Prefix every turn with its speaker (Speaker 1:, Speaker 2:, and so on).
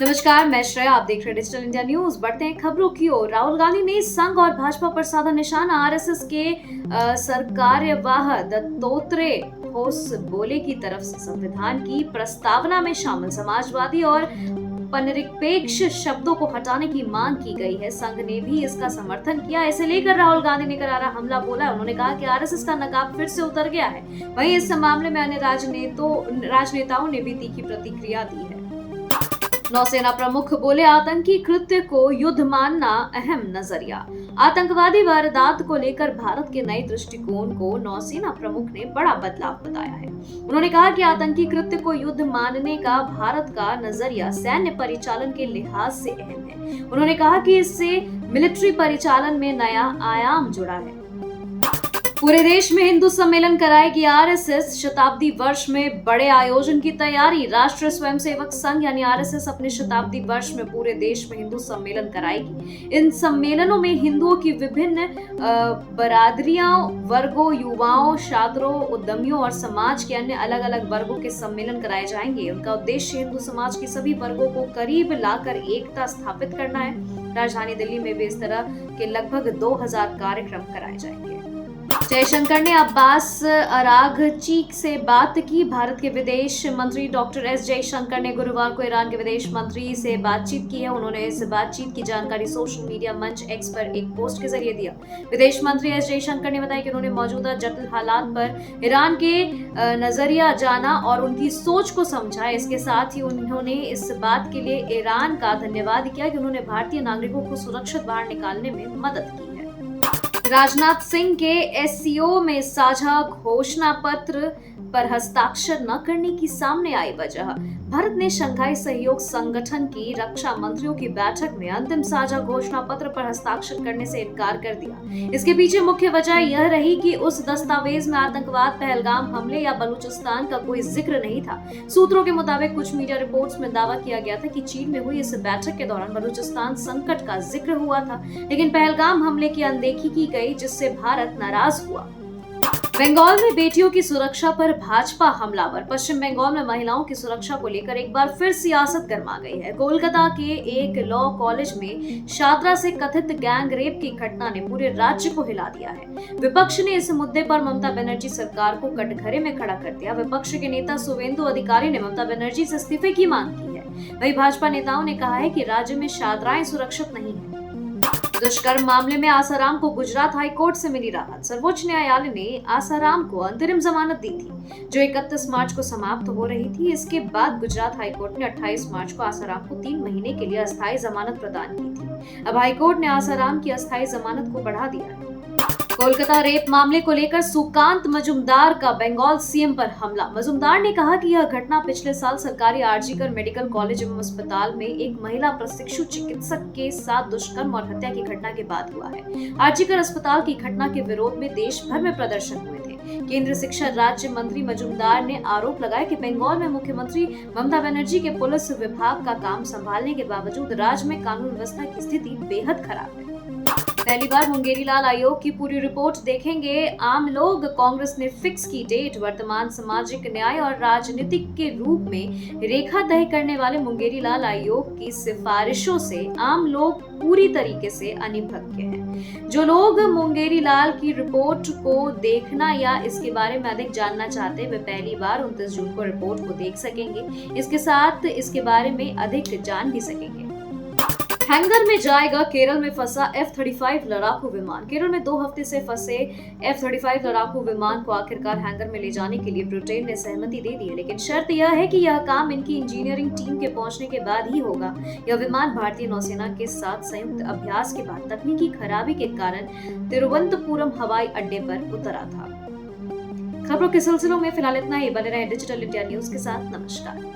Speaker 1: नमस्कार, मैं श्रेया। आप देख रहे हैं डिजिटल इंडिया न्यूज। बढ़ते हैं खबरों की ओर। राहुल गांधी ने संघ और भाजपा पर साधा निशाना। आरएसएस के सरकार्यवाह दत्तोत्रेय होसबोले की तरफ से संविधान की प्रस्तावना में शामिल समाजवादी और पनरिपेक्ष शब्दों को हटाने की मांग की गई है। संघ ने भी इसका समर्थन किया। इसे लेकर राहुल गांधी ने करारा हमला बोला। उन्होंने कहा कि आरएसएस का नकाब फिर से उतर गया है। वहीं इस मामले में अन्य राजनेताओं ने भी तीखी प्रतिक्रिया दी है। नौसेना प्रमुख बोले, आतंकी कृत्य को युद्ध मानना अहम नजरिया। आतंकवादी वारदात को लेकर भारत के नए दृष्टिकोण को नौसेना प्रमुख ने बड़ा बदलाव बताया है। उन्होंने कहा कि आतंकी कृत्य को युद्ध मानने का भारत का नजरिया सैन्य परिचालन के लिहाज से अहम है। उन्होंने कहा कि इससे मिलिट्री परिचालन में नया आयाम जुड़ा है। पूरे देश में हिंदू सम्मेलन कराएगी आरएसएस। शताब्दी वर्ष में बड़े आयोजन की तैयारी। राष्ट्रीय स्वयंसेवक संघ यानी आरएसएस अपने शताब्दी वर्ष में पूरे देश में हिंदू सम्मेलन कराएगी। इन सम्मेलनों में हिंदुओं की विभिन्न बरादरियों, वर्गों, युवाओं, छात्रों, उद्यमियों और समाज के अन्य अलग अलग वर्गों के सम्मेलन कराए जाएंगे। उनका उद्देश्य हिंदू समाज के सभी वर्गों को करीब लाकर एकता स्थापित करना है। राजधानी दिल्ली में भी इस तरह के लगभग 2000 कार्यक्रम कराए जाएंगे। जयशंकर ने अब्बास अराघची से बात की। भारत के विदेश मंत्री डॉक्टर एस जयशंकर ने गुरुवार को ईरान के विदेश मंत्री से बातचीत की है। उन्होंने इस बातचीत की जानकारी सोशल मीडिया मंच एक्स पर एक पोस्ट के जरिए दिया। विदेश मंत्री एस जयशंकर ने बताया कि उन्होंने मौजूदा जटिल हालात पर ईरान के नजरिया जाना और उनकी सोच को समझा। इसके साथ ही उन्होंने इस बात के लिए ईरान का धन्यवाद किया कि उन्होंने भारतीय नागरिकों को सुरक्षित बाहर निकालने में मदद की है। राजनाथ सिंह के एससीओ में साझा घोषणा पत्र पर हस्ताक्षर न करने की सामने आई वजह। भारत ने शंघाई सहयोग संगठन की रक्षा मंत्रियों की बैठक में अंतिम साझा घोषणा पत्र पर हस्ताक्षर करने से इनकार कर दिया। इसके पीछे मुख्य वजह यह रही कि उस दस्तावेज में आतंकवाद, पहलगाम हमले या बलूचिस्तान का कोई जिक्र नहीं था। सूत्रों के मुताबिक कुछ मीडिया रिपोर्ट्स में दावा किया गया था कि चीन में हुई इस बैठक के दौरान बलूचिस्तान संकट का जिक्र हुआ था, लेकिन पहलगाम हमले की अनदेखी की गई, जिससे भारत नाराज हुआ। बंगाल में बेटियों की सुरक्षा पर भाजपा हमलावर। पश्चिम बंगाल में महिलाओं की सुरक्षा को लेकर एक बार फिर सियासत गर्मा गई है। कोलकाता के एक लॉ कॉलेज में छात्रा से कथित गैंग रेप की घटना ने पूरे राज्य को हिला दिया है। विपक्ष ने इस मुद्दे पर ममता बनर्जी सरकार को कटघरे में खड़ा कर दिया। विपक्ष के नेता शुवेंदु अधिकारी ने ममता बनर्जी से इस्तीफे की मांग की है। वहीं भाजपा नेताओं ने कहा है कि राज्य में छात्राएं सुरक्षित नहीं है। दुष्कर्म मामले में आसाराम को गुजरात हाई कोर्ट से मिली राहत। सर्वोच्च न्यायालय ने आसाराम को अंतरिम जमानत दी थी, जो 31 मार्च को समाप्त हो रही थी। इसके बाद गुजरात हाई कोर्ट ने 28 मार्च को आसाराम को 3 महीने के लिए अस्थायी जमानत प्रदान की थी। अब हाई कोर्ट ने आसाराम की अस्थायी जमानत को बढ़ा दिया है। कोलकाता रेप मामले को लेकर सुकांत मजूमदार का बंगाल सीएम पर हमला। मजूमदार ने कहा कि यह घटना पिछले साल सरकारी आरजीकर मेडिकल कॉलेज एवं अस्पताल में एक महिला प्रशिक्षु चिकित्सक के साथ दुष्कर्म और हत्या की घटना के बाद हुआ है। आरजीकर अस्पताल की घटना के विरोध में देश भर में प्रदर्शन हुए थे। केंद्रीय शिक्षा राज्य मंत्री मजूमदार ने आरोप लगाया कि बंगाल में मुख्यमंत्री ममता बनर्जी के पुलिस विभाग का काम संभालने के बावजूद राज्य में कानून व्यवस्था की स्थिति बेहद खराब है। पहली बार मुंगेरीलाल आयोग की पूरी रिपोर्ट देखेंगे आम लोग। कांग्रेस ने फिक्स की डेट। वर्तमान सामाजिक न्याय और राजनीतिक के रूप में रेखा तय करने वाले मुंगेरीलाल आयोग की सिफारिशों से आम लोग पूरी तरीके से अनिभज्ञ हैं। जो लोग मुंगेरीलाल की रिपोर्ट को देखना या इसके बारे में अधिक जानना चाहते हैं, वे पहली बार 29 जून को रिपोर्ट को देख सकेंगे। इसके साथ इसके बारे में अधिक जान भी सकेंगे। हैंगर में जाएगा केरल में फंसा F-35 लड़ाकू विमान। केरल में 2 हफ्ते से फंसे F-35 लड़ाकू विमान को आखिरकार हैंगर में ले जाने के लिए ब्रिटेन ने सहमति दे दी है, लेकिन शर्त यह है कि यह काम इनकी इंजीनियरिंग टीम के पहुंचने के बाद ही होगा। यह विमान भारतीय नौसेना के साथ संयुक्त अभ्यास के बाद तकनीकी खराबी के कारण तिरुवनंतपुरम हवाई अड्डे पर उतरा था। खबरों के सिलसिलों में फिलहाल इतना ही। बने रहें डिजिटल इंडिया न्यूज के साथ। नमस्कार।